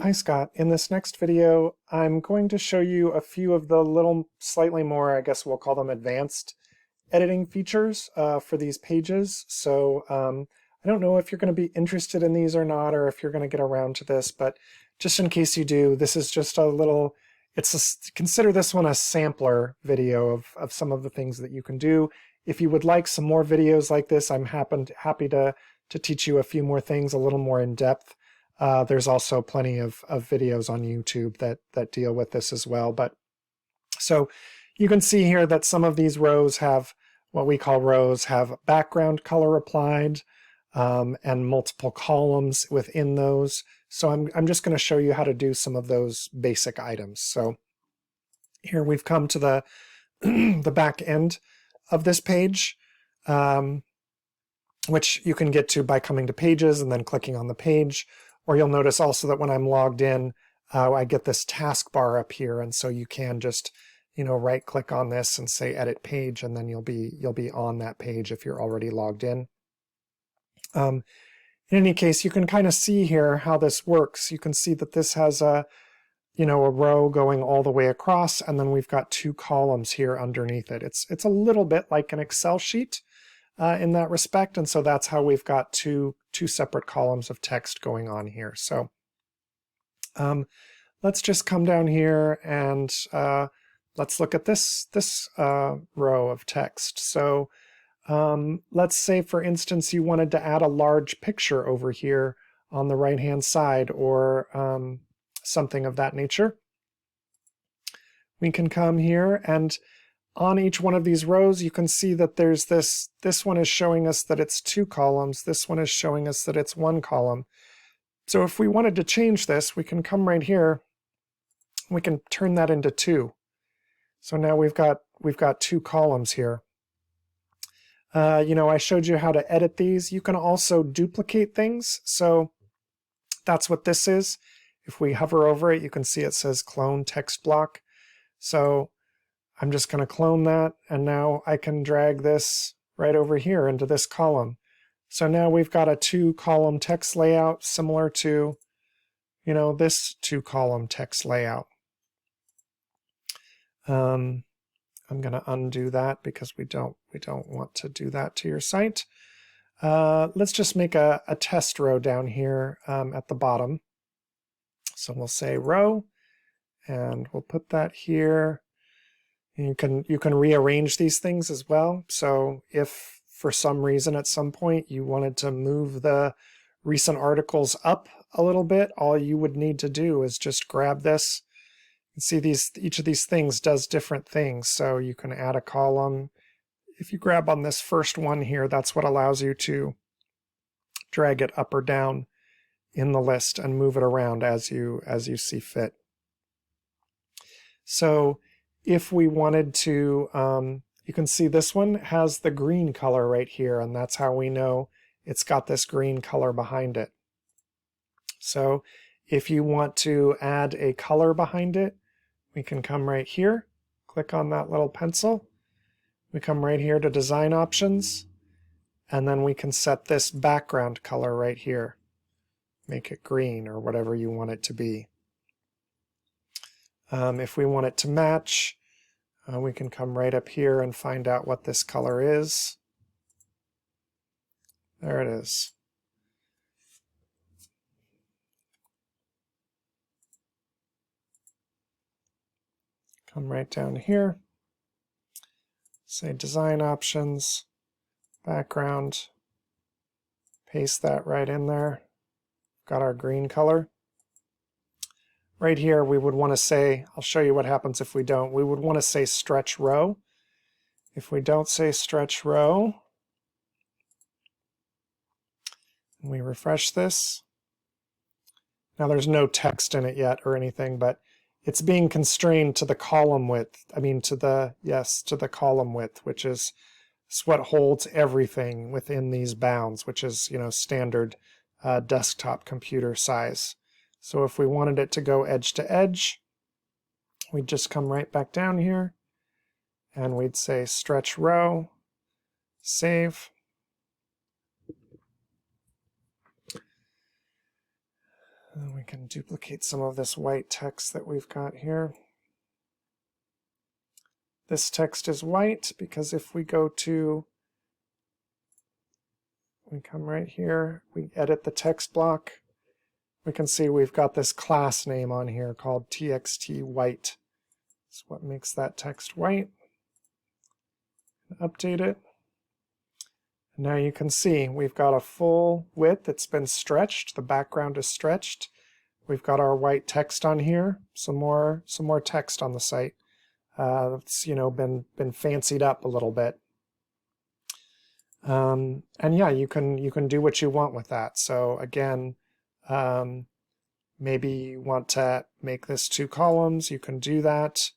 Hi Scott. In this next video, I'm going to show you a few of the little slightly more, I guess we'll call them advanced editing features for these pages. I don't know if you're going to be interested in these or not, or if you're going to get around to this, but just in case you do, this is just a little, consider this one a sampler video of some of the things that you can do. If you would like some more videos like this, I'm happy to teach you a few more things a little more in depth. There's also plenty of videos on YouTube that deal with this as well. So you can see here that some of these rows have what we call rows have background color applied and multiple columns within those. So I'm just going to show you how to do some of those basic items. So here we've come to the the back end of this page, which you can get to by coming to Pages and then clicking on the page. Or you'll notice also that when I'm logged in, I get this taskbar up here, and so you can just, right click on this and say Edit Page, and then you'll be on that page if you're already logged in. In any case, you can kind of see here how this works. You can see that this has a row going all the way across, and then we've got two columns here underneath it. It's a little bit like an Excel sheet in that respect, and so that's how we've got two separate columns of text going on here. So let's just come down here and let's look at this row of text. So let's say, for instance, you wanted to add a large picture over here on the right hand side, or something of that nature. We can come here, and on each one of these rows, you can see that there's this one is showing us that it's two columns. This one is showing us that it's one column. So if we wanted to change this, we can come right here. We can turn that into two. So now we've got two columns here. I showed you how to edit these. You can also duplicate things. So that's what this is. If we hover over it, you can see it says Clone Text Block. So I'm just going to clone that, and now I can drag this right over here into this column. So now we've got a two-column text layout similar to, this two-column text layout. I'm going to undo that because we don't want to do that to your site. Let's just make a test row down here at the bottom. So we'll say row, and we'll put that here. You can rearrange these things as well. So if for some reason at some point you wanted to move the recent articles up a little bit, all you would need to do is just grab this. You can see each of these things does different things. So you can add a column. If you grab on this first one here, that's what allows you to drag it up or down in the list and move it around as you see fit. So if we wanted to, you can see this one has the green color right here, and that's how we know it's got this green color behind it. So if you want to add a color behind it, we can come right here, click on that little pencil. We come right here to Design Options, and then we can set this background color right here. Make it green or whatever you want it to be. If we want it to match, we can come right up here and find out what this color is. There it is. Come right down here. Say Design Options, Background. Paste that right in there. Got our green color. Right here, we would want to say, I'll show you what happens if we don't. We would want to say Stretch Row. If we don't say Stretch Row, and we refresh this, now there's no text in it yet or anything, but it's being constrained to the column width. To the column width, which is what holds everything within these bounds, which is, standard desktop computer size. So if we wanted it to go edge to edge, we'd just come right back down here, and we'd say Stretch Row, save. And we can duplicate some of this white text that we've got here. This text is white because if we go to, we come right here, we edit the text block, we can see we've got this class name on here called txt white. That's what makes that text white. Update it. Now you can see we've got a full width. It's been stretched. The background is stretched. We've got our white text on here. Some more text on the site. It's been fancied up a little bit. And yeah, you can do what you want with that. So again, maybe you want to make this 2 columns. You can do that.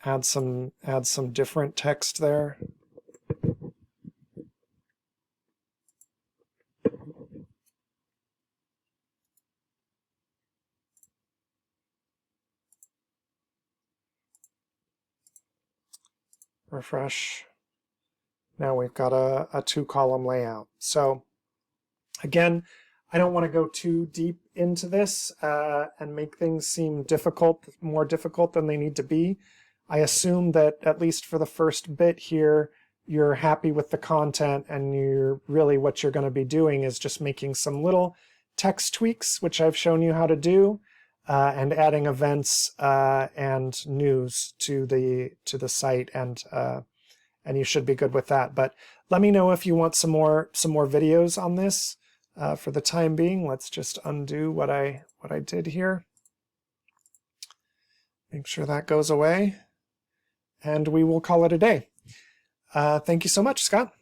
Add some different text there. Refresh. Now we've got a 2-column layout. So again, I don't want to go too deep into this and make things seem more difficult than they need to be. I assume that at least for the first bit here, you're happy with the content, and what you're going to be doing is just making some little text tweaks, which I've shown you how to do, and adding events and news to the site, and you should be good with that. But let me know if you want some more videos on this. For the time being, let's just undo what I did here. Make sure that goes away. And we will call it a day. Thank you so much, Scott.